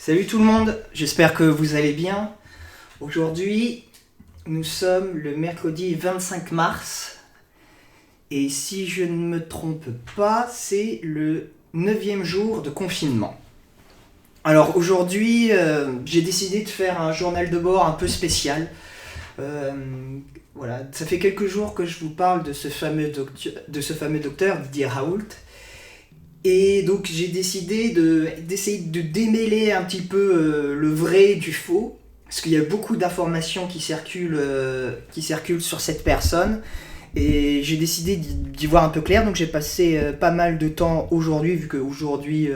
Salut tout le monde, j'espère que vous allez bien. Aujourd'hui, nous sommes le mercredi 25 mars et si je ne me trompe pas, c'est le 9e jour de confinement. Alors aujourd'hui, j'ai décidé de faire un journal de bord un peu spécial. Voilà, ça fait quelques jours que je vous parle de ce fameux docteur Didier Raoult. Et donc j'ai décidé d'essayer de démêler un petit peu le vrai du faux, parce qu'il y a beaucoup d'informations qui circulent sur cette personne, et j'ai décidé d'y voir un peu clair, donc j'ai passé pas mal de temps aujourd'hui, vu qu'aujourd'hui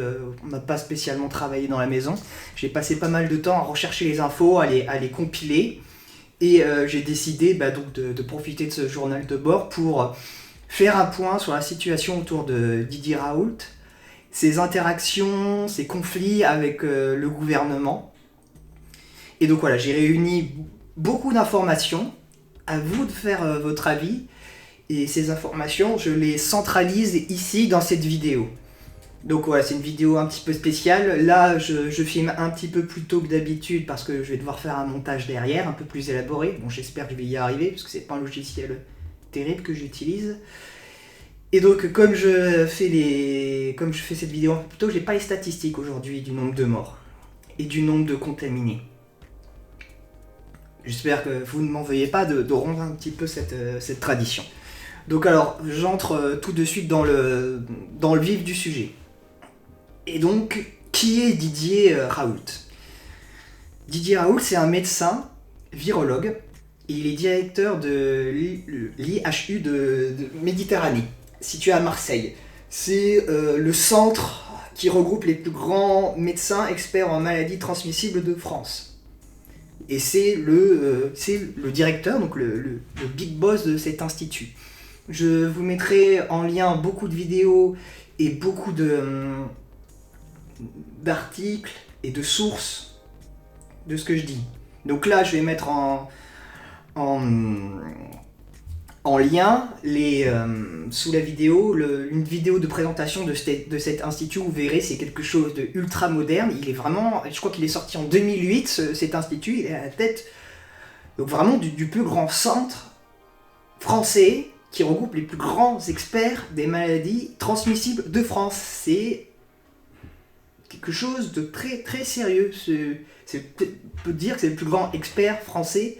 on n'a pas spécialement travaillé dans la maison, j'ai passé pas mal de temps à rechercher les infos, à les compiler, et j'ai décidé donc de profiter de ce journal de bord pour faire un point sur la situation autour de Didier Raoult, ses interactions, ses conflits avec le gouvernement. Et donc voilà, j'ai réuni beaucoup d'informations, à vous de faire votre avis, et ces informations, je les centralise ici dans cette vidéo. Donc voilà, c'est une vidéo un petit peu spéciale. Là, je filme un petit peu plus tôt que d'habitude parce que je vais devoir faire un montage derrière, un peu plus élaboré. Bon, j'espère que je vais y arriver, parce que c'est pas un logiciel terrible que j'utilise. Et donc, comme je fais cette vidéo un peu plus tôt, j'ai pas les statistiques aujourd'hui du nombre de morts et du nombre de contaminés. J'espère que vous ne m'en veuillez pas de rompre un petit peu cette tradition. Donc alors, j'entre tout de suite dans le vif du sujet. Et donc, qui est Didier Raoult ? Didier Raoult, c'est un médecin, virologue, et il est directeur de l'IHU de Méditerranée, situé à Marseille. C'est le centre qui regroupe les plus grands médecins experts en maladies transmissibles de France. Et c'est le directeur, donc le big boss de cet institut. Je vous mettrai en lien beaucoup de vidéos et beaucoup d'articles et de sources de ce que je dis. Donc là, je vais mettre en lien sous la vidéo une vidéo de présentation de cet institut. Vous verrez, c'est quelque chose de ultra moderne. Il est vraiment, je crois qu'il est sorti en 2008, cet institut. Il est à la tête donc vraiment du plus grand centre français qui regroupe les plus grands experts des maladies transmissibles de France. C'est quelque chose de très très sérieux. On peut dire que c'est le plus grand expert français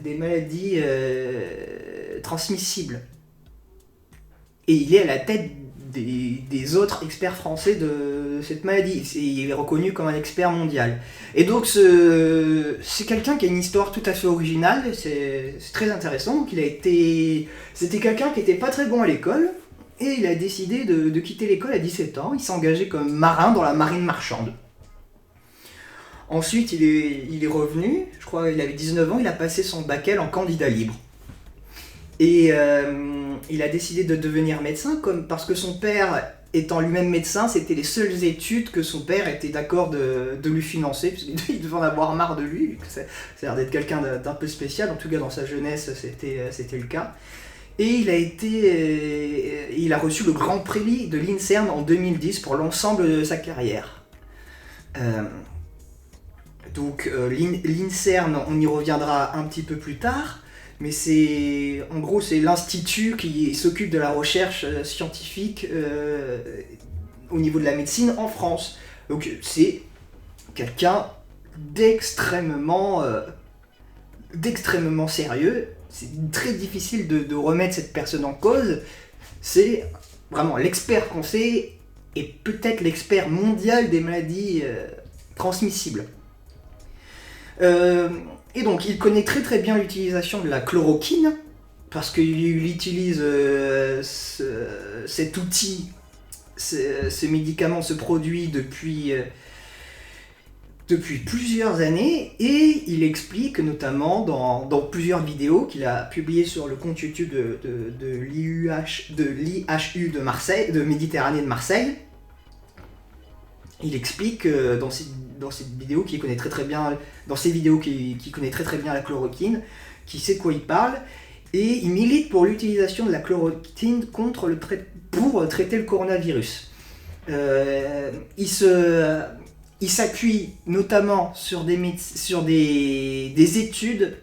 des maladies transmissibles. Et il est à la tête des autres experts français de cette maladie. Il est reconnu comme un expert mondial. Et donc c'est quelqu'un qui a une histoire tout à fait originale, c'est très intéressant. Donc c'était quelqu'un qui n'était pas très bon à l'école, et il a décidé de quitter l'école à 17 ans. Il s'est engagé comme marin dans la marine marchande. Ensuite, il est revenu, je crois qu'il avait 19 ans, il a passé son bac L en candidat libre. Et il a décidé de devenir médecin, parce que son père, étant lui-même médecin, c'était les seules études que son père était d'accord de lui financer, puisqu'il devait en avoir marre de lui, ça a l'air d'être quelqu'un d'un peu spécial, en tout cas dans sa jeunesse c'était le cas. Et il a reçu le Grand Prix de l'INSERM en 2010 pour l'ensemble de sa carrière. Donc l'INSERM, on y reviendra un petit peu plus tard, mais c'est l'institut qui s'occupe de la recherche scientifique au niveau de la médecine en France. Donc c'est quelqu'un d'extrêmement sérieux. C'est très difficile de remettre cette personne en cause. C'est vraiment l'expert français et peut-être l'expert mondial des maladies transmissibles. Et donc il connaît très très bien l'utilisation de la chloroquine, parce qu'il utilise cet outil, ce médicament, ce produit depuis plusieurs années, et il explique notamment dans plusieurs vidéos qu'il a publiées sur le compte YouTube de l'IHU de Marseille, de Méditerranée de Marseille. Il explique dans cette vidéo qu'il connaît très très bien, qu'il connaît très très bien la chloroquine, qu'il sait de quoi il parle, et il milite pour l'utilisation de la chloroquine pour traiter le coronavirus. il s'appuie notamment sur des études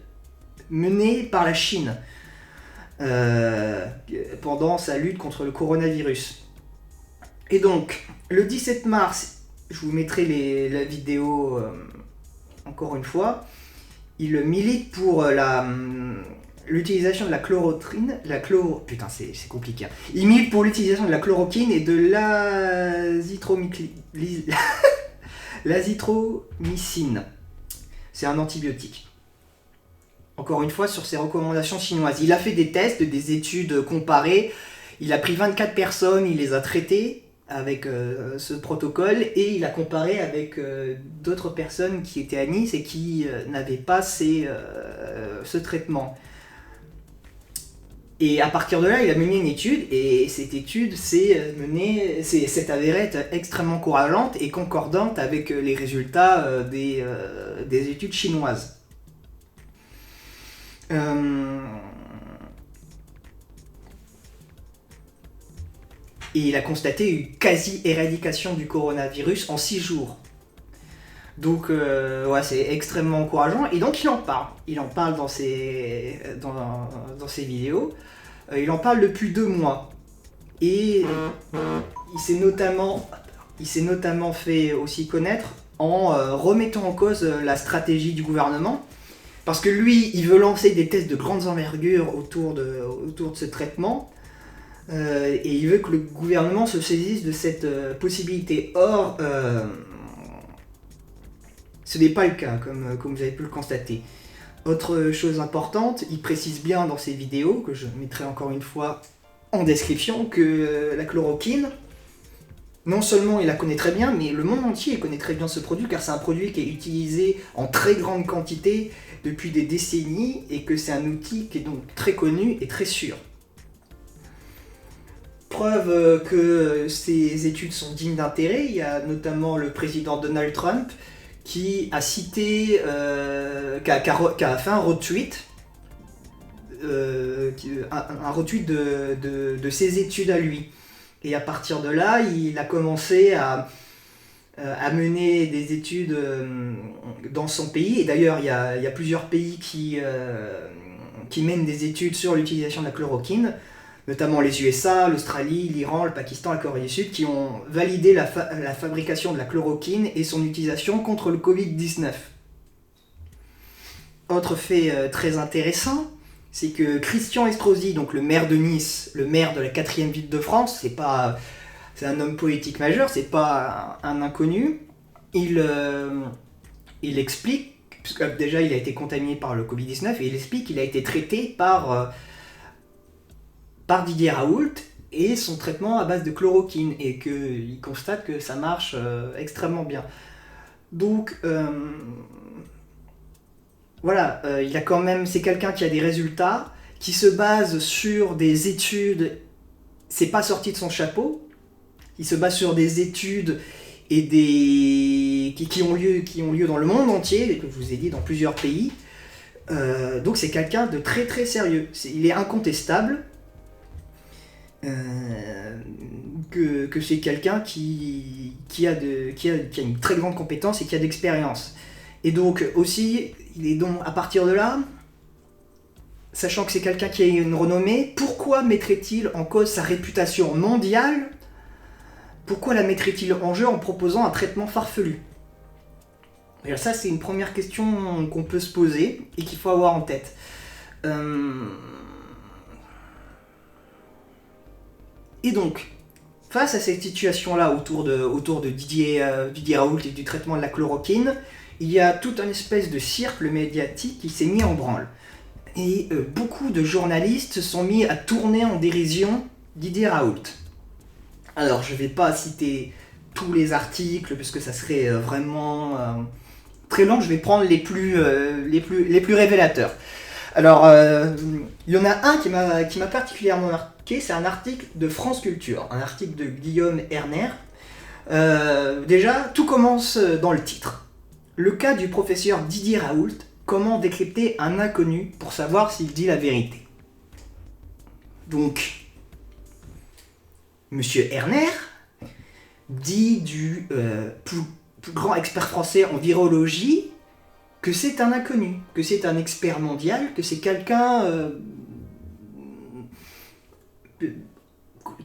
menées par la Chine pendant sa lutte contre le coronavirus. Et donc, le 17 mars, je vous mettrai la vidéo encore une fois, il milite pour l'utilisation de la chloroquine, putain c'est compliqué. Hein. Il milite pour l'utilisation de la chloroquine et de l'azithromycine. C'est un antibiotique. Encore une fois, sur ses recommandations chinoises. Il a fait des tests, des études comparées. Il a pris 24 personnes, il les a traitées avec ce protocole et il a comparé avec d'autres personnes qui étaient à Nice et qui n'avaient pas ce traitement. Et à partir de là, il a mené une étude et cette étude s'est avérée être extrêmement encourageante et concordante avec les résultats des études chinoises. Et il a constaté une quasi-éradication du coronavirus en 6 jours. Donc ouais, c'est extrêmement encourageant. Et donc il en parle. Il en parle dans ses vidéos. Il en parle depuis 2 mois. Et il s'est notamment fait aussi connaître en remettant en cause la stratégie du gouvernement. Parce que lui, il veut lancer des tests de grandes envergures autour de ce traitement. Et il veut que le gouvernement se saisisse de cette possibilité. Or, ce n'est pas le cas, comme vous avez pu le constater. Autre chose importante, il précise bien dans ses vidéos, que je mettrai encore une fois en description, que la chloroquine, non seulement il la connaît très bien, mais le monde entier connaît très bien ce produit, car c'est un produit qui est utilisé en très grande quantité depuis des décennies, et que c'est un outil qui est donc très connu et très sûr. Preuve que ces études sont dignes d'intérêt, il y a notamment le président Donald Trump qui a cité, qui a fait un retweet, un retweet de ses études à lui. Et à partir de là, il a commencé à mener des études dans son pays. Et d'ailleurs, il y a plusieurs pays qui mènent des études sur l'utilisation de la chloroquine, notamment les USA, l'Australie, l'Iran, le Pakistan, la Corée du Sud, qui ont validé la fabrication de la chloroquine et son utilisation contre le Covid-19. Autre fait très intéressant, c'est que Christian Estrosi, donc le maire de Nice, le maire de la 4e ville de France, c'est un homme politique majeur, c'est pas un inconnu, il explique, puisque déjà il a été contaminé par le Covid-19, et il explique qu'il a été traité par Didier Raoult et son traitement à base de chloroquine, et qu'il constate que ça marche extrêmement bien. Donc voilà, c'est quelqu'un qui a des résultats, qui se base sur des études, c'est pas sorti de son chapeau, il se base sur des études et qui ont lieu dans le monde entier, et que je vous ai dit dans plusieurs pays. Donc c'est quelqu'un de très très sérieux, il est incontestable. Que c'est quelqu'un qui a une très grande compétence et qui a d'expérience. Et donc aussi, il est donc à partir de là, sachant que c'est quelqu'un qui a une renommée, pourquoi mettrait-il en cause sa réputation mondiale? Pourquoi la mettrait-il en jeu en proposant un traitement farfelu? Et ça, c'est une première question qu'on peut se poser et qu'il faut avoir en tête. Et donc, face à cette situation-là autour de Didier Raoult et du traitement de la chloroquine, il y a tout un espèce de cercle médiatique qui s'est mis en branle. Et beaucoup de journalistes se sont mis à tourner en dérision Didier Raoult. Alors, je ne vais pas citer tous les articles, parce que ça serait vraiment très long, je vais prendre les plus révélateurs. Alors, il y en a un qui m'a particulièrement marqué, c'est un article de France Culture, un article de Guillaume Erner. Déjà, tout commence dans le titre. Le cas du professeur Didier Raoult, comment décrypter un inconnu pour savoir s'il dit la vérité. Donc, Monsieur Erner dit plus grand expert français en virologie, que c'est un inconnu, que c'est un expert mondial, que c'est quelqu'un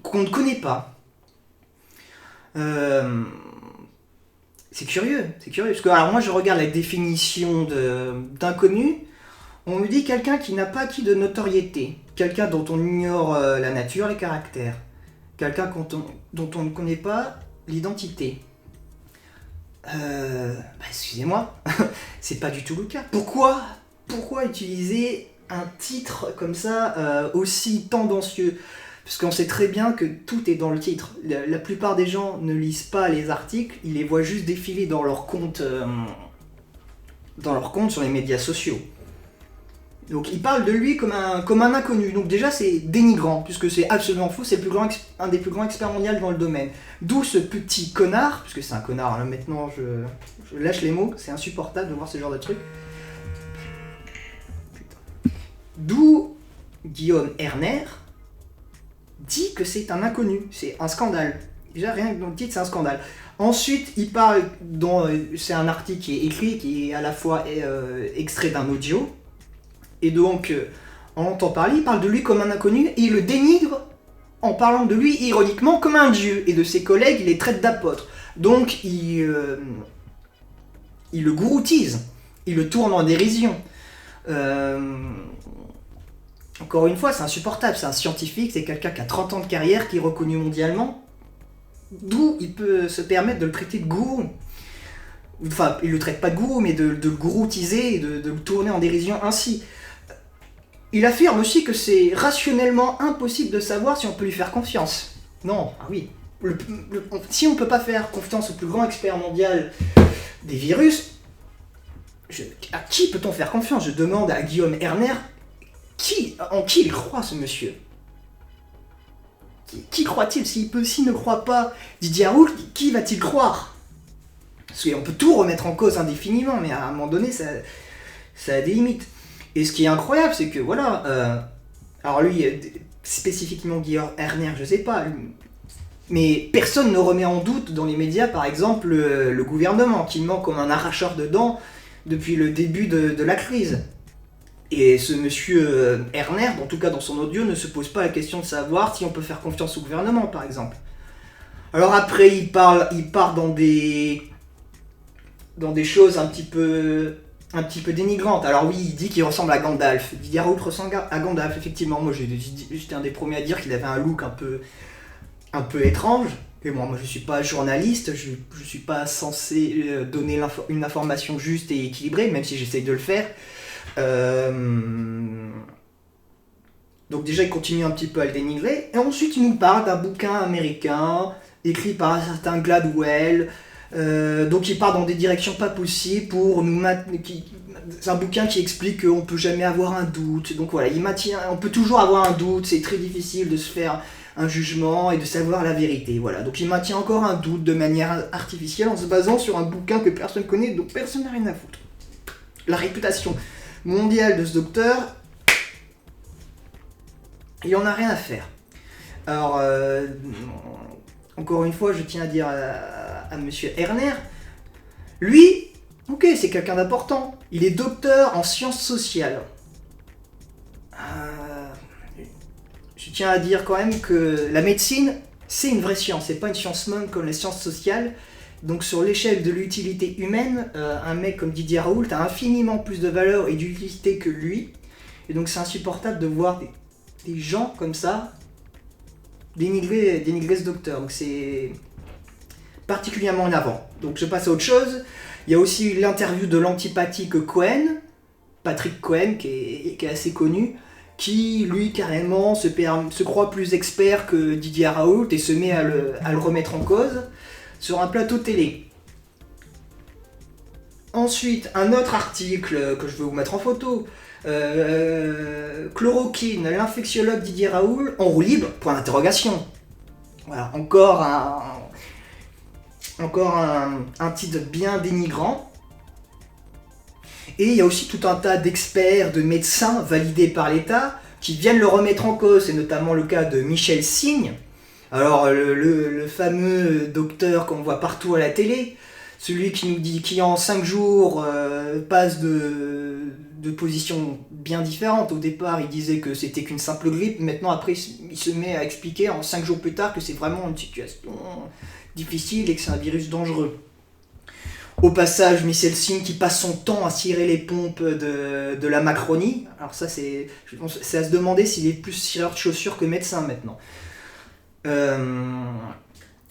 qu'on ne connaît pas. C'est curieux, parce que alors moi je regarde la définition d'inconnu, on me dit quelqu'un qui n'a pas acquis de notoriété, quelqu'un dont on ignore la nature, les caractères, quelqu'un dont on ne connaît pas l'identité. Excusez-moi, c'est pas du tout le cas. Pourquoi utiliser un titre comme ça aussi tendancieux? Parce qu'on sait très bien que tout est dans le titre. La plupart des gens ne lisent pas les articles, ils les voient juste défiler dans leur compte sur les médias sociaux. Donc ils parlent de lui comme un inconnu. Donc déjà c'est dénigrant, puisque c'est absolument faux, c'est un des plus grands experts mondiaux dans le domaine. D'où ce petit connard, puisque c'est un connard, là, maintenant je lâche les mots, c'est insupportable de voir ce genre de truc. D'où Guillaume Erner dit que c'est un inconnu, c'est un scandale. Déjà rien que dans le titre c'est un scandale. Ensuite il parle, c'est un article qui est écrit, qui est à la fois extrait d'un audio, et donc on entend parler, il parle de lui comme un inconnu, et il le dénigre en parlant de lui ironiquement comme un dieu, et de ses collègues il les traite d'apôtres. Donc il le gouroutise, il le tourne en dérision. Encore une fois, c'est insupportable, c'est un scientifique, c'est quelqu'un qui a 30 ans de carrière, qui est reconnu mondialement, d'où il peut se permettre de le traiter de gourou. Enfin, il le traite pas de gourou, mais de le gouroutiser, de le tourner en dérision ainsi. Il affirme aussi que c'est rationnellement impossible de savoir si on peut lui faire confiance. Non, ah oui, si on peut pas faire confiance au plus grand expert mondial des virus, à qui peut-on faire confiance? Je demande à Guillaume Erner, en qui il croit ce monsieur? Qui croit-il? S'il ne croit pas Didier Raoult, qui va-t-il croire? Parce qu'on peut tout remettre en cause indéfiniment, mais à un moment donné, ça a des limites. Et ce qui est incroyable, c'est que voilà, alors lui, spécifiquement Guillaume Erner, je sais pas, mais personne ne remet en doute dans les médias, par exemple, le gouvernement, qui ment comme un arracheur de dents depuis le début de la crise. Et ce monsieur Erner, en tout cas dans son audio, ne se pose pas la question de savoir si on peut faire confiance au gouvernement, par exemple. Alors après, il part dans des choses un petit peu dénigrantes. Alors oui, il dit qu'il ressemble à Gandalf. Didier Raoult ressemble à Gandalf, effectivement. Moi, j'étais un des premiers à dire qu'il avait un look un peu étrange. Et moi, je suis pas journaliste, je suis pas censé donner une information juste et équilibrée, même si j'essaye de le faire. Donc déjà il continue un petit peu à le dénigrer, et ensuite il nous parle d'un bouquin américain écrit par un certain Gladwell, donc il part dans des directions pas possibles pour nous c'est un bouquin qui explique qu'on peut jamais avoir un doute, donc voilà, on peut toujours avoir un doute, c'est très difficile de se faire un jugement et de savoir la vérité, voilà, donc il maintient encore un doute de manière artificielle en se basant sur un bouquin que personne connaît, donc personne n'a rien à foutre. La réputation mondiale de ce docteur, il en a rien à faire. Alors, encore une fois, je tiens à dire à monsieur Erner, lui, ok, c'est quelqu'un d'important. Il est docteur en sciences sociales. Je tiens à dire quand même que la médecine, c'est une vraie science, c'est pas une science molle comme les sciences sociales. Donc sur l'échelle de l'utilité humaine, un mec comme Didier Raoult a infiniment plus de valeur et d'utilité que lui. Et donc c'est insupportable de voir des gens comme ça dénigrer ce docteur. Donc c'est particulièrement en avant. Donc je passe à autre chose. Il y a aussi l'interview de l'antipathique Cohen, Patrick Cohen, qui est assez connu, qui lui carrément se croit plus expert que Didier Raoult et se met à le remettre en cause sur un plateau télé. Ensuite, un autre article que je vais vous mettre en photo. Chloroquine, l'infectiologue Didier Raoult, en roue libre, point d'interrogation. Voilà, encore un titre bien dénigrant. Et il y a aussi tout un tas d'experts, de médecins validés par l'État qui viennent le remettre en cause. C'est notamment le cas de Michel Signe. Alors le fameux docteur qu'on voit partout à la télé, celui qui nous dit qui en 5 jours passe de positions bien différentes. Au départ, il disait que c'était qu'une simple grippe. Maintenant, après, il se met à expliquer en 5 jours plus tard que c'est vraiment une situation difficile et que c'est un virus dangereux. Au passage, Michel Singh qui passe son temps à cirer les pompes de la Macronie. Alors ça, c'est à se demander s'il est plus cireur de chaussures que médecin maintenant.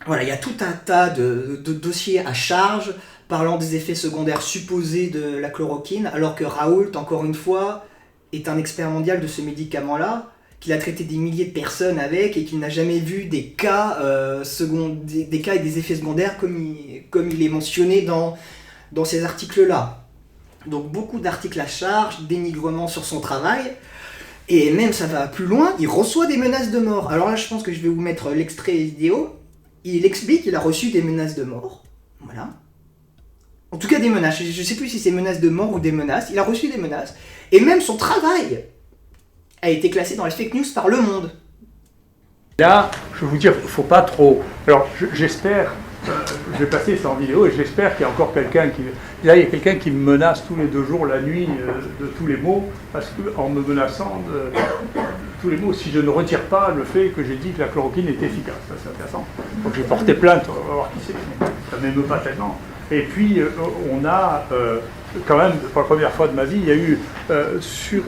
Voilà, il y a tout un tas de dossiers à charge parlant des effets secondaires supposés de la chloroquine, alors que Raoult, encore une fois, est un expert mondial de ce médicament-là, qu'il a traité des milliers de personnes avec et qu'il n'a jamais vu des cas, des cas et des effets secondaires comme il est mentionné dans ces articles-là. Donc beaucoup d'articles à charge, dénigrement sur son travail, et même ça va plus loin, il reçoit des menaces de mort. Alors là, je pense que je vais vous mettre l'extrait vidéo. Il explique qu'il a reçu des menaces de mort. Voilà. En tout cas des menaces, je ne sais plus si c'est menaces de mort ou des menaces, il a reçu des menaces. Et même son travail a été classé dans les fake news par Le Monde. Là, je vais vous dire, il ne faut pas trop... Alors, j'espère, je vais passer ça en vidéo, et j'espère qu'il y a encore quelqu'un qui... Là, il y a quelqu'un qui me menace tous les 2 jours, la nuit, de tous les mots, parce qu'en me menaçant de tous les mots, si je ne retire pas le fait que j'ai dit que la chloroquine est efficace. Ça, c'est intéressant. Donc, j'ai porté plainte, on va voir qui c'est, ça ne m'émeut pas tellement. Et puis, on a, quand même, pour la première fois de ma vie, il y a eu sur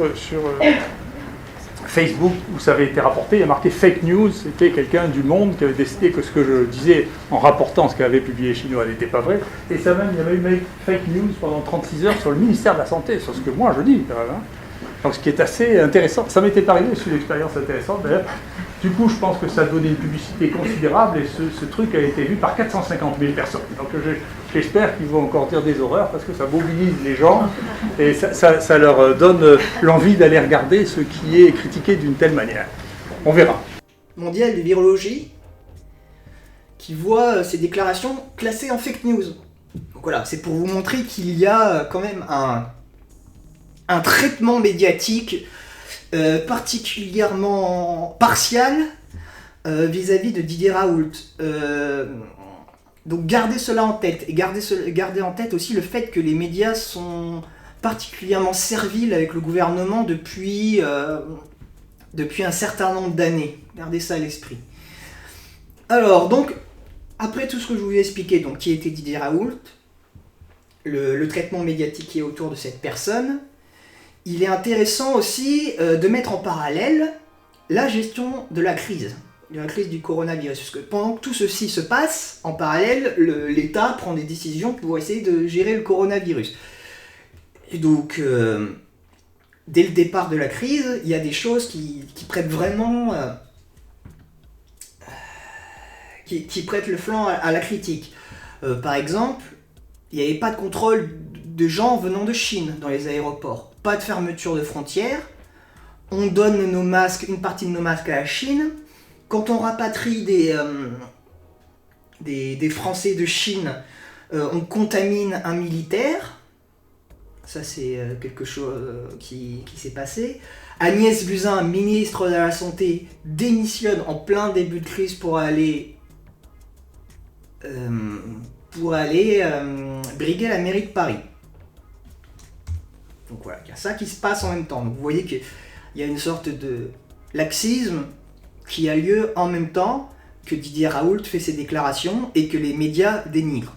Facebook, où ça avait été rapporté, il y a marqué fake news, c'était quelqu'un du Monde qui avait décidé que ce que je disais en rapportant ce qu'avait publié les Chinois n'était pas vrai, et ça même, il y avait eu fake news pendant 36 heures sur le ministère de la Santé, sur ce que moi je dis, quand même. Hein. Donc ce qui est assez intéressant, ça m'était pas arrivé, c'est une expérience intéressante d'ailleurs. Du coup, je pense que ça a donné une publicité considérable, et ce truc a été vu par 450 000 personnes. Donc j'espère qu'ils vont encore dire des horreurs, parce que ça mobilise les gens, et ça leur donne l'envie d'aller regarder ce qui est critiqué d'une telle manière. On verra. Mondial de virologie, qui voit ces déclarations classées en fake news. Donc voilà, c'est pour vous montrer qu'il y a quand même un traitement médiatique particulièrement partial vis-à-vis de Didier Raoult. Donc gardez cela en tête, et gardez en tête aussi le fait que les médias sont particulièrement serviles avec le gouvernement depuis un certain nombre d'années. Gardez ça à l'esprit. Alors, donc, après tout ce que je vous ai expliqué, donc qui était Didier Raoult, le traitement médiatique qui est autour de cette personne, il est intéressant aussi de mettre en parallèle la gestion de la crise du coronavirus. Parce que pendant que tout ceci se passe, en parallèle, l'État prend des décisions pour essayer de gérer le coronavirus. Et donc, dès le départ de la crise, il y a des choses qui prêtent vraiment... qui prêtent le flanc à la critique. Par exemple, il n'y avait pas de contrôle de gens venant de Chine dans les aéroports. Pas de fermeture de frontières. On donne nos masques, une partie de nos masques à la Chine. Quand on rapatrie des Français de Chine, on contamine un militaire. Ça, c'est quelque chose qui s'est passé. Agnès Buzyn, ministre de la Santé, démissionne en plein début de crise pour aller briguer la mairie de Paris. Donc voilà, il y a ça qui se passe en même temps. Donc vous voyez qu'il y a une sorte de laxisme qui a lieu en même temps que Didier Raoult fait ses déclarations et que les médias dénigrent.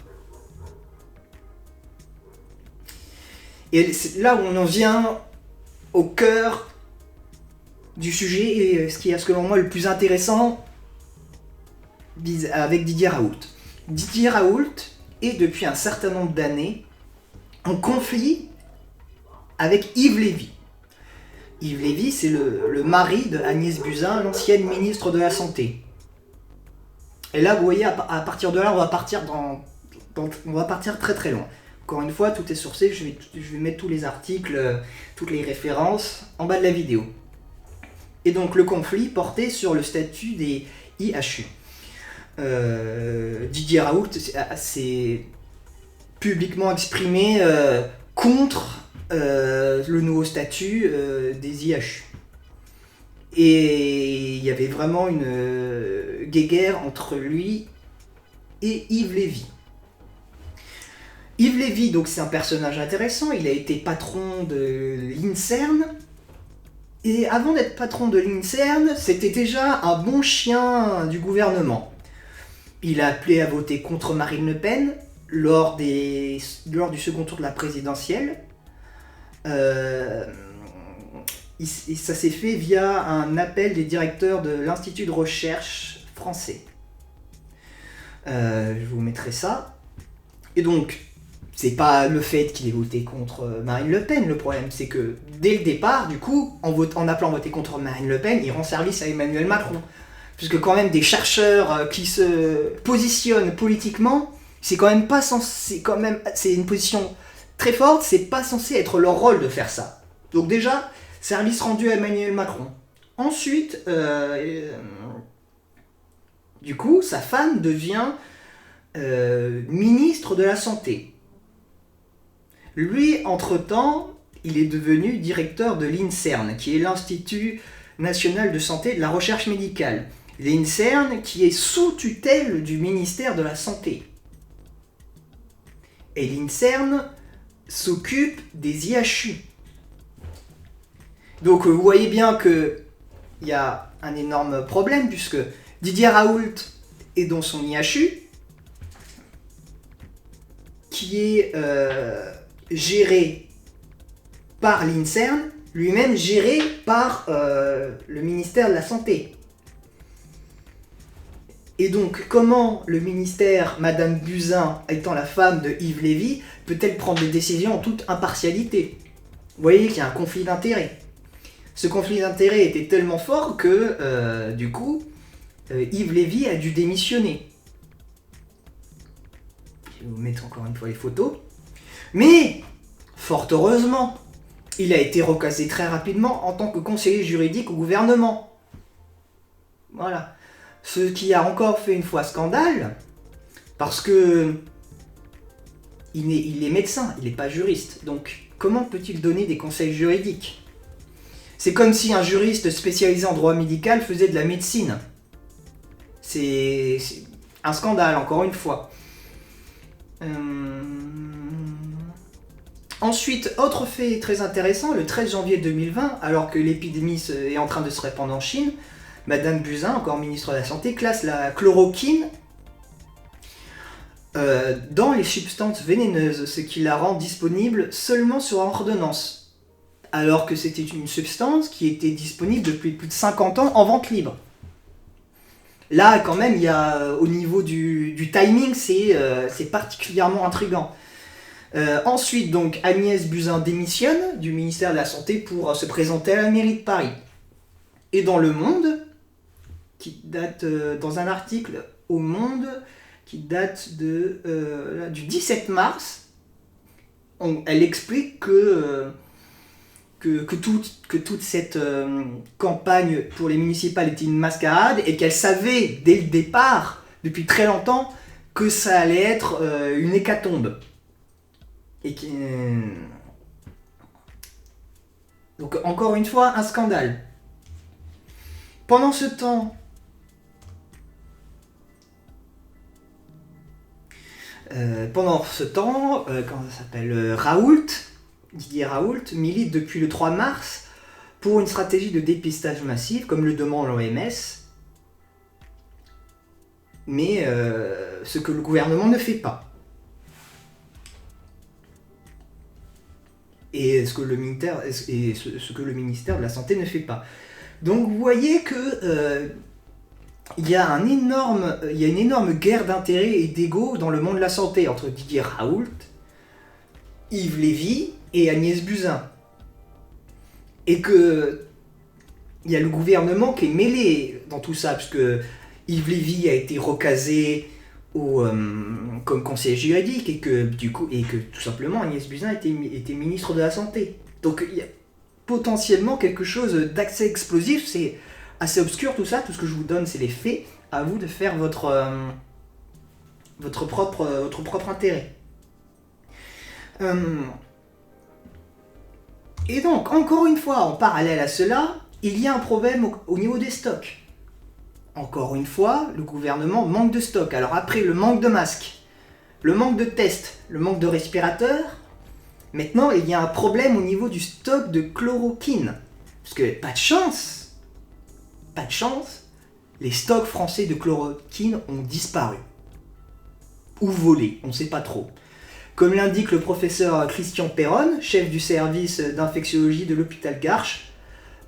Et c'est là où on en vient au cœur du sujet et ce qui est selon moi le plus intéressant avec Didier Raoult. Didier Raoult est depuis un certain nombre d'années en conflit avec Yves Lévy. Yves Lévy, c'est le mari de Agnès Buzyn, l'ancienne ministre de la Santé. Et là, vous voyez, à partir de là, on va partir très très loin. Encore une fois, tout est sourcé, je vais mettre tous les articles, toutes les références en bas de la vidéo. Et donc le conflit portait sur le statut des IHU. Didier Raoult s'est publiquement exprimé contre le nouveau statut des IHU. Et il y avait vraiment une guéguerre entre lui et Yves Lévy. Yves Lévy, donc c'est un personnage intéressant, il a été patron de l'INSERM, et avant d'être patron de l'INSERM, c'était déjà un bon chien du gouvernement. Il a appelé à voter contre Marine Le Pen lors du second tour de la présidentielle. Et ça s'est fait via un appel des directeurs de l'Institut de recherche français. Je vous mettrai ça. Et donc, c'est pas le fait qu'il ait voté contre Marine Le Pen, le problème, c'est que dès le départ, du coup, en appelant à voter contre Marine Le Pen, il rend service à Emmanuel Macron. Puisque quand même des chercheurs qui se positionnent politiquement, c'est quand même pas censé, c'est une position très forte, c'est pas censé être leur rôle de faire ça. Donc déjà, service rendu à Emmanuel Macron. Ensuite, du coup, sa femme devient ministre de la Santé. Lui, entre-temps, il est devenu directeur de l'INSERM, qui est l'Institut National de Santé et de la Recherche Médicale. L'INSERM qui est sous tutelle du ministère de la Santé. Et l'INSERM s'occupe des IHU. Donc vous voyez bien qu'il y a un énorme problème, puisque Didier Raoult est dans son IHU, qui est géré par l'INSERM, lui-même géré par le ministère de la Santé. Et donc, comment le ministère, Madame Buzyn, étant la femme de Yves Lévy, peut-elle prendre des décisions en toute impartialité? Vous voyez qu'il y a un conflit d'intérêts. Ce conflit d'intérêts était tellement fort que, du coup, Yves Lévy a dû démissionner. Je vais vous mettre encore une fois les photos. Mais, fort heureusement, il a été recasé très rapidement en tant que conseiller juridique au gouvernement. Voilà. Ce qui a encore fait une fois scandale, parce que il est médecin, il n'est pas juriste. Donc, comment peut-il donner des conseils juridiques? C'est comme si un juriste spécialisé en droit médical faisait de la médecine. C'est un scandale, encore une fois. Ensuite, autre fait très intéressant, le 13 janvier 2020, alors que l'épidémie est en train de se répandre en Chine, Madame Buzyn, encore ministre de la Santé, classe la chloroquine dans les substances vénéneuses, ce qui la rend disponible seulement sur ordonnance, alors que c'était une substance qui était disponible depuis plus de 50 ans en vente libre. Là, quand même, il y a, au niveau du timing, c'est particulièrement intriguant. Ensuite, donc, Agnès Buzyn démissionne du ministère de la Santé pour se présenter à la mairie de Paris. Et dans Le Monde, qui date dans un article au Monde qui date du 17 mars, elle explique que toute cette campagne pour les municipales était une mascarade et qu'elle savait dès le départ, depuis très longtemps, que ça allait être une hécatombe. Donc encore une fois, un scandale. Pendant ce temps, comment ça s'appelle, Raoult, Didier Raoult, milite depuis le 3 mars pour une stratégie de dépistage massif, comme le demande l'OMS, mais ce que le gouvernement ne fait pas. Et ce que le ministère de la Santé ne fait pas. Donc vous voyez que il y a une énorme guerre d'intérêts et d'ego dans le monde de la santé entre Didier Raoult, Yves Lévy et Agnès Buzyn. Et que il y a le gouvernement qui est mêlé dans tout ça, parce que Yves Lévy a été recasé comme conseiller juridique et que tout simplement Agnès Buzyn était ministre de la Santé. Donc il y a potentiellement quelque chose d'assez explosif, c'est assez obscur tout ça, tout ce que je vous donne c'est les faits, à vous de faire votre propre intérêt. Et donc, encore une fois, en parallèle à cela, il y a un problème au niveau des stocks. Encore une fois, le gouvernement manque de stock. Alors après le manque de masques, le manque de tests, le manque de respirateurs, maintenant il y a un problème au niveau du stock de chloroquine. Parce que pas de chance, les stocks français de chloroquine ont disparu. Ou volé, on ne sait pas trop. Comme l'indique le professeur Christian Perron, chef du service d'infectiologie de l'hôpital Garches,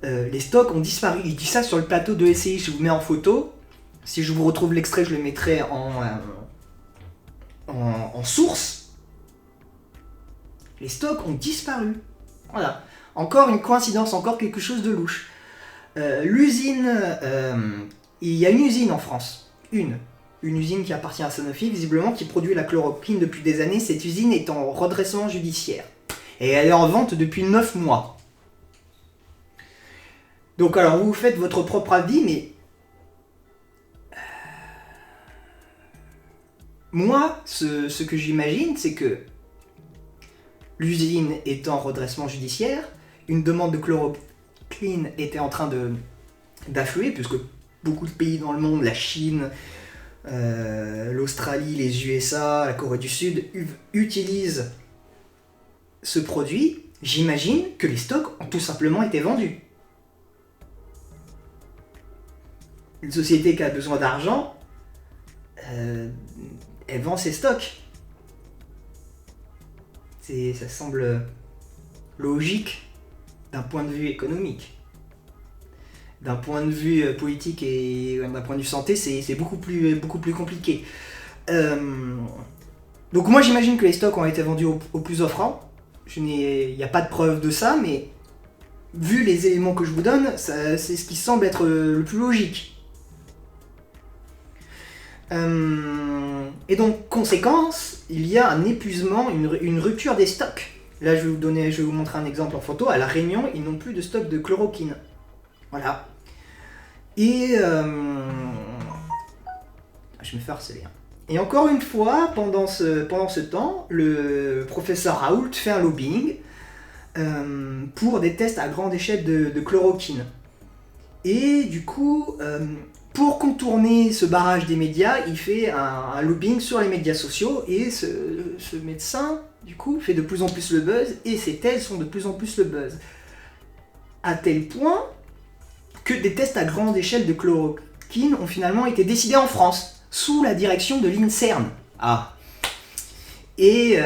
les stocks ont disparu. Il dit ça sur le plateau de SCI, je vous mets en photo. Si je vous retrouve l'extrait, je le mettrai en source. Les stocks ont disparu. Voilà. Encore une coïncidence, encore quelque chose de louche. L'usine, il y a une usine en France. Une usine qui appartient à Sanofi, visiblement, qui produit la chloroquine depuis des années. Cette usine est en redressement judiciaire. Et elle est en vente depuis 9 mois. Donc alors, vous faites votre propre avis, mais... moi, ce que j'imagine, c'est que l'usine est en redressement judiciaire, une demande de chloroquine était en train d'affluer, puisque beaucoup de pays dans le monde, la Chine, l'Australie, les USA, la Corée du Sud, utilisent ce produit. J'imagine que les stocks ont tout simplement été vendus. Une société qui a besoin d'argent, elle vend ses stocks. Ça semble logique d'un point de vue économique. D'un point de vue politique et d'un point de vue santé, c'est beaucoup plus compliqué. Donc moi j'imagine que les stocks ont été vendus au plus offrant. Il n'y a pas de preuve de ça, mais vu les éléments que je vous donne, c'est ce qui semble être le plus logique. Et donc, conséquence, il y a un épuisement, une rupture des stocks. Là, je vais vous montrer un exemple en photo. À La Réunion, ils n'ont plus de stock de chloroquine. Voilà. Et... je me fais harceler. Et encore une fois, pendant ce temps, le professeur Raoult fait un lobbying pour des tests à grande échelle de chloroquine. Et du coup... pour contourner ce barrage des médias, il fait un lobbying sur les médias sociaux et ce médecin, du coup, fait de plus en plus le buzz et ses thèses sont de plus en plus le buzz. À tel point que des tests à grande échelle de chloroquine ont finalement été décidés en France, sous la direction de l'INSERM. Et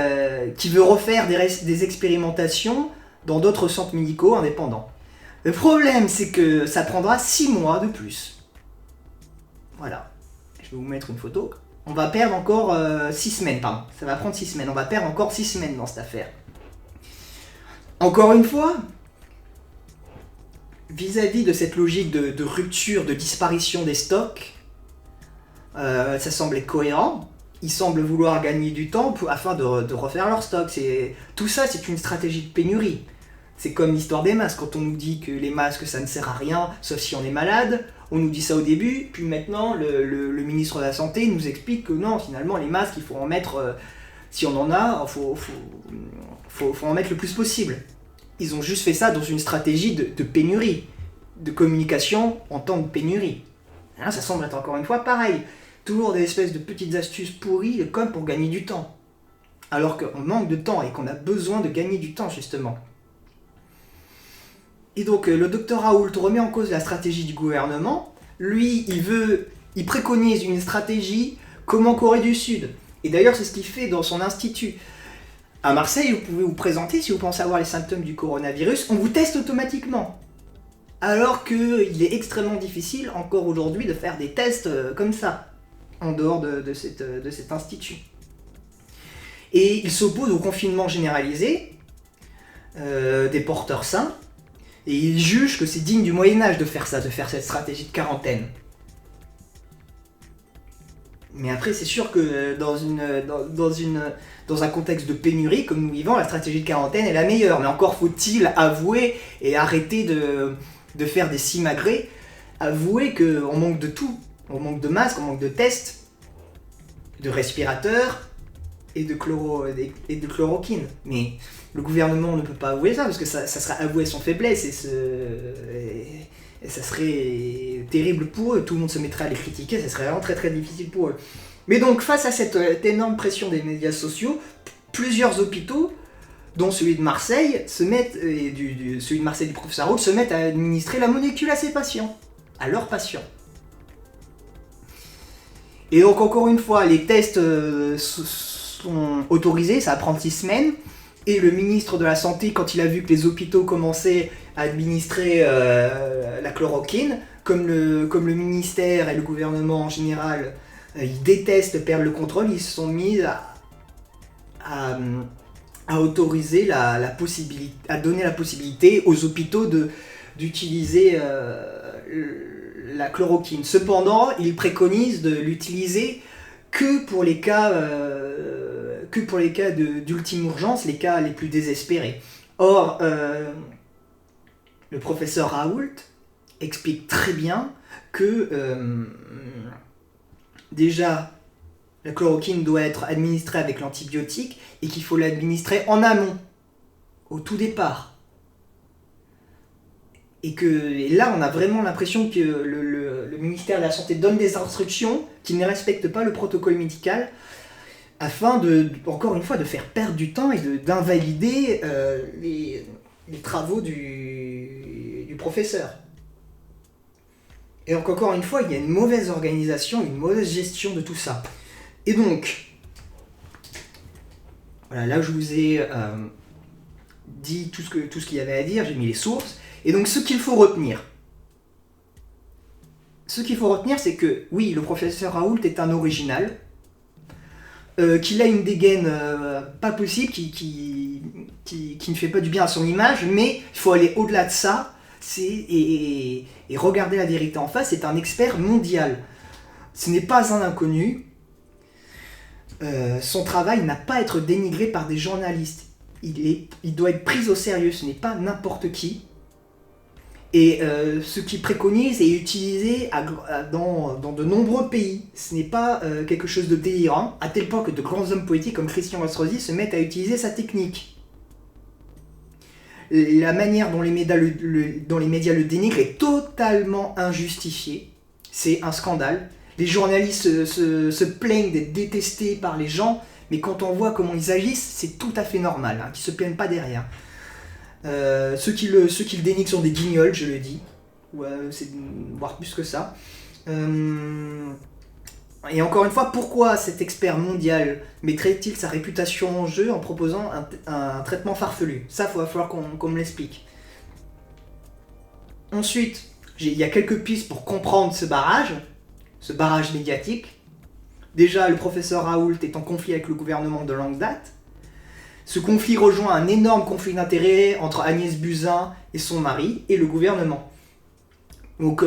qui veut refaire des expérimentations dans d'autres centres médicaux indépendants. Le problème, c'est que ça prendra 6 mois de plus. Voilà, je vais vous mettre une photo. On va perdre encore 6 semaines, pardon. Ça va prendre 6 semaines. On va perdre encore 6 semaines dans cette affaire. Encore une fois, vis-à-vis de cette logique de rupture, de disparition des stocks, ça semble être cohérent. Ils semblent vouloir gagner du temps afin de refaire leur stock. Tout ça, c'est une stratégie de pénurie. C'est comme l'histoire des masques. Quand on nous dit que les masques, ça ne sert à rien, sauf si on est malade, on nous dit ça au début, puis maintenant, le ministre de la Santé nous explique que non, finalement, les masques, il faut en mettre, si on en a, faut en mettre le plus possible. Ils ont juste fait ça dans une stratégie de pénurie, de communication en temps de pénurie. Là, ça semble être encore une fois pareil. Toujours des espèces de petites astuces pourries, comme pour gagner du temps. Alors qu'on manque de temps et qu'on a besoin de gagner du temps, justement. Et donc le docteur Raoult remet en cause la stratégie du gouvernement. Lui, il préconise une stratégie comme en Corée du Sud. Et d'ailleurs, c'est ce qu'il fait dans son institut. À Marseille, vous pouvez vous présenter si vous pensez avoir les symptômes du coronavirus. On vous teste automatiquement. Alors qu'il est extrêmement difficile encore aujourd'hui de faire des tests comme ça, en dehors de cet institut. Et il s'oppose au confinement généralisé des porteurs sains. Et il juge que c'est digne du Moyen-Âge de faire ça, de faire cette stratégie de quarantaine. Mais après, c'est sûr que dans un contexte de pénurie, comme nous vivons, la stratégie de quarantaine est la meilleure. Mais encore faut-il avouer et arrêter de faire des simagrées, avouer qu'on manque de tout. On manque de masques, on manque de tests, de respirateurs et de chloroquine. Mais le gouvernement ne peut pas avouer ça, parce que ça serait avouer son faiblesse et ça serait terrible pour eux. Tout le monde se mettrait à les critiquer, ça serait vraiment très très difficile pour eux. Mais donc, face à cette énorme pression des médias sociaux, plusieurs hôpitaux, dont celui de Marseille, celui de Marseille du professeur Raoult, se mettent à administrer la molécule à ses patients, à leurs patients. Et donc, encore une fois, les tests sont autorisés, ça prend 6 semaines, et le ministre de la Santé, quand il a vu que les hôpitaux commençaient à administrer la chloroquine, comme le ministère et le gouvernement en général, ils détestent perdre le contrôle, ils se sont mis à autoriser la possibilité, à donner la possibilité aux hôpitaux d'utiliser la chloroquine. Cependant, ils préconisent de l'utiliser que pour les cas d'ultime urgence, les cas les plus désespérés. Or, le professeur Raoult explique très bien que déjà, la chloroquine doit être administrée avec l'antibiotique et qu'il faut l'administrer en amont, au tout départ. Et là, on a vraiment l'impression que le ministère de la Santé donne des instructions qui ne respectent pas le protocole médical afin encore une fois, de faire perdre du temps et d'invalider les travaux du professeur. Et donc, encore une fois, il y a une mauvaise organisation, une mauvaise gestion de tout ça. Et donc, voilà, là je vous ai dit tout ce qu'il y avait à dire, j'ai mis les sources. Et donc ce qu'il faut retenir, c'est que oui, le professeur Raoult est un original, qu'il a une dégaine pas possible, qui ne fait pas du bien à son image, mais il faut aller au-delà de ça et regarder la vérité en face. C'est un expert mondial. Ce n'est pas un inconnu. Son travail n'a pas à être dénigré par des journalistes. Il doit être pris au sérieux, ce n'est pas n'importe qui. Et ce qu'il préconise est utilisé dans de nombreux pays. Ce n'est pas quelque chose de délirant, à tel point que de grands hommes politiques comme Christian Estrosi se mettent à utiliser sa technique. La manière dont les médias le dénigrent est totalement injustifiée. C'est un scandale. Les journalistes se plaignent d'être détestés par les gens, mais quand on voit comment ils agissent, c'est tout à fait normal, hein, qu'ils ne se plaignent pas derrière. Ceux qui le dénigrent sont des guignols, je le dis, voire plus que ça. Et encore une fois, pourquoi cet expert mondial mettrait-il sa réputation en jeu en proposant un traitement farfelu? Ça, il va falloir qu'on me l'explique. Ensuite, il y a quelques pistes pour comprendre ce barrage médiatique. Déjà, le professeur Raoult est en conflit avec le gouvernement de longue date. Ce conflit rejoint un énorme conflit d'intérêts entre Agnès Buzyn et son mari et le gouvernement. Donc,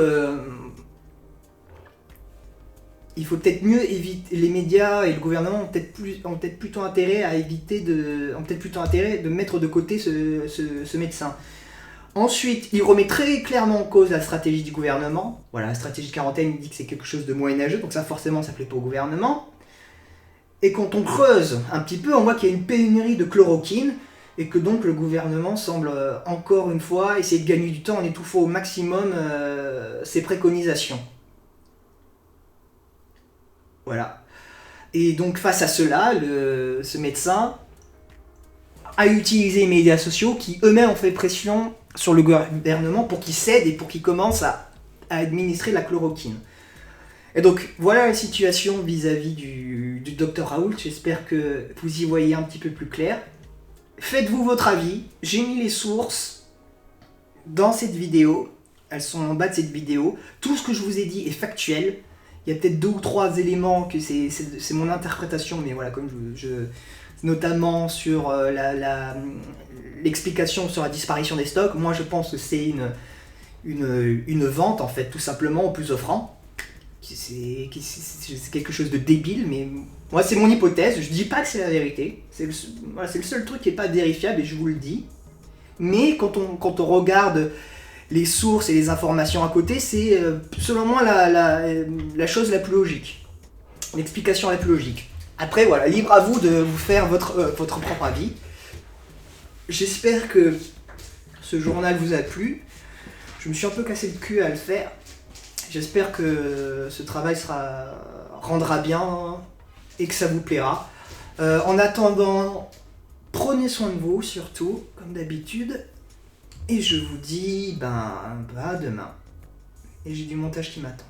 il faut peut-être mieux éviter. Les médias et le gouvernement ont peut-être plutôt intérêt de mettre de côté ce médecin. Ensuite, il remet très clairement en cause la stratégie du gouvernement. Voilà, la stratégie de quarantaine, il dit que c'est quelque chose de moyenâgeux, donc ça forcément ça plaît pas au gouvernement. Et quand on creuse un petit peu, on voit qu'il y a une pénurie de chloroquine et que donc le gouvernement semble encore une fois essayer de gagner du temps en étouffant au maximum ses préconisations. Voilà. Et donc face à cela, ce médecin a utilisé les médias sociaux qui eux-mêmes ont fait pression sur le gouvernement pour qu'il cède et pour qu'il commence à administrer la chloroquine. Et donc voilà la situation vis-à-vis du docteur Raoult. J'espère que vous y voyez un petit peu plus clair. Faites-vous votre avis. J'ai mis les sources dans cette vidéo. Elles sont en bas de cette vidéo. Tout ce que je vous ai dit est factuel. Il y a peut-être 2 ou 3 éléments que c'est mon interprétation, mais voilà, comme notamment sur l'explication sur la disparition des stocks. Moi je pense que c'est une vente en fait, tout simplement au plus offrant. C'est quelque chose de débile, mais moi c'est mon hypothèse, je dis pas que c'est la vérité, c'est le seul truc qui n'est pas vérifiable et je vous le dis. Mais quand on regarde les sources et les informations à côté, c'est selon moi la chose la plus logique, l'explication la plus logique. Après voilà, libre à vous de vous faire votre propre avis. J'espère que ce journal vous a plu, je me suis un peu cassé le cul à le faire. J'espère que ce travail rendra bien et que ça vous plaira. En attendant, prenez soin de vous surtout, comme d'habitude. Et je vous dis à demain. Et j'ai du montage qui m'attend.